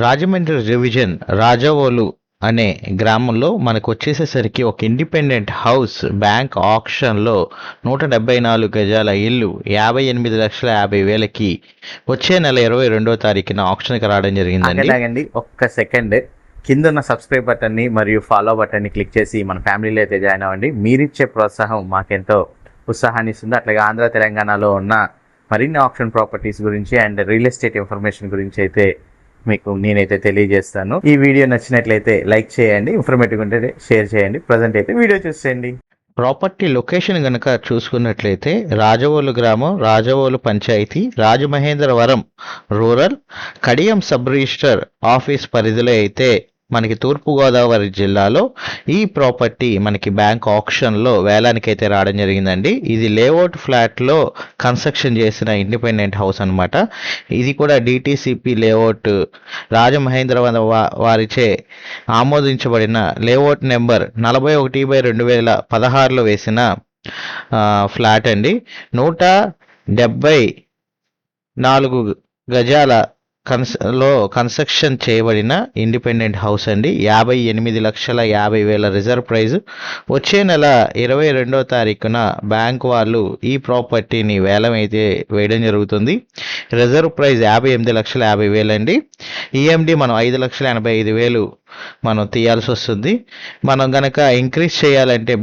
Rajahmundry division Rajavolu అనే గ్రామంలో మనకు వచ్చేసేసరికి ఒక ఇండిపెండెంట్ హౌస్ బ్యాంక్ ఆక్షన్లో 174 గజాల ఇల్లు 58,50,000కి వచ్చే నెల 22వ తారీఖున ఆక్షన్కి రావడం జరిగిందండి. ఆగండి ఒక్క సెకండ్. కింద ఉన్న సబ్స్క్రైబ్ బటన్ని మరియు ఫాలో బటన్ని క్లిక్ చేసి మన ఫ్యామిలీలో అయితే జాయిన్ అవ్వండి. మీరిచ్చే ప్రోత్సాహం మాకెంతో ఉత్సాహాన్ని ఇస్తుంది. అట్లాగే ఆంధ్ర తెలంగాణలో ఉన్న మరిన్ని ఆప్షన్ ప్రాపర్టీస్ గురించి అండ్ రియల్ ఎస్టేట్ ఇన్ఫర్మేషన్ గురించి అయితే మీకు నేనైతే తెలియజేస్తాను. ఈ వీడియో నచ్చినట్లయితే లైక్ చేయండి, ఇన్ఫర్మేటివ్ ఉంటే షేర్ చేయండి. ప్రజెంట్ అయితే వీడియో చూసేయండి. ప్రాపర్టీ లొకేషన్ కనుక చూసుకున్నట్లయితే రాజవోలు గ్రామం, రాజవోలు పంచాయతీ, Rajamahendravaram rural, Kadiyam sub register office పరిధిలో అయితే మనకి తూర్పుగోదావరి జిల్లాలో ఈ ప్రాపర్టీ మనకి బ్యాంక్ ఆక్షన్లో వేలానికైతే రావడం జరిగిందండి. ఇది లేఅవుట్ ఫ్లాట్లో కన్స్ట్రక్షన్ చేసిన ఇండిపెండెంట్ హౌస్ అనమాట. ఇది కూడా డిటిసిపి లేఅవుట్ రాజమహేంద్రవరం వారిచే ఆమోదించబడిన లేఅవుట్ నెంబర్ 41/2016లో వేసిన ఫ్లాట్ అండి. 174 గజాల కన్స్ట్రక్షన్ చేయబడిన ఇండిపెండెంట్ హౌస్ అండి. 58,50,000 రిజర్వ్ ప్రైజ్. వచ్చే నెల 22వ తారీఖున బ్యాంక్ వాళ్ళు ఈ ప్రాపర్టీని వేలం అయితే వేయడం జరుగుతుంది. రిజర్వ్ ప్రైజ్ 58,50,000 అండి. ఈఎండి మనం 5,85,000 మనం తీయాల్సి వస్తుంది. మనం గనక ఇంక్రీజ్ చేయాలంటే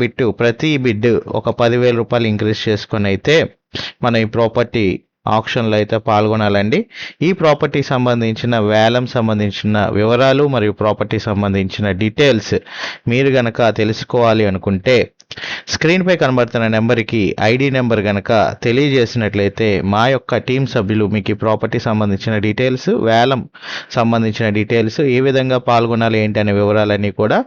ప్రతి బిడ్ ఒక 10,000 రూపాయలు ఇంక్రీజ్ చేసుకొని అయితే మనం ఈ ప్రాపర్టీ ఆక్షన్లో అయితే పాల్గొనాలండి. ఈ ప్రాపర్టీ సంబంధించిన వేలం సంబంధించిన వివరాలు మరియు ప్రాపర్టీ సంబంధించిన డీటెయిల్స్ మీరు గనక తెలుసుకోవాలి అనుకుంటే స్క్రీన్పై కనబడుతున్న నెంబర్కి ఐడి నెంబర్ కనుక తెలియజేసినట్లయితే మా యొక్క టీం సభ్యులు మీకు ఈ ప్రాపర్టీ సంబంధించిన డీటెయిల్స్, వేలం సంబంధించిన డీటెయిల్స్, ఏ విధంగా పాల్గొనాలి ఏంటి అనే వివరాలన్నీ కూడా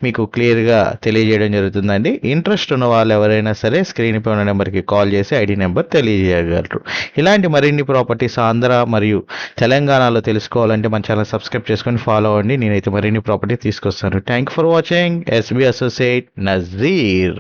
మీకు క్లియర్గా తెలియజేయడం జరుగుతుందండి. ఇంట్రెస్ట్ ఉన్న వాళ్ళు ఎవరైనా సరే స్క్రీన్పై ఉన్న నెంబర్కి కాల్ చేసి ఐడి నెంబర్ తెలియజేయగలరు. ఇలాంటి మరిన్ని ప్రాపర్టీస్ ఆంధ్ర మరియు తెలంగాణలో తెలుసుకోవాలంటే మన ఛానల్ సబ్స్క్రైబ్ చేసుకొని ఫాలో అవ్వండి. నేనైతే మరిన్ని ప్రాపర్టీ తీసుకొస్తాను. Thank for watching. SB associate Nazir.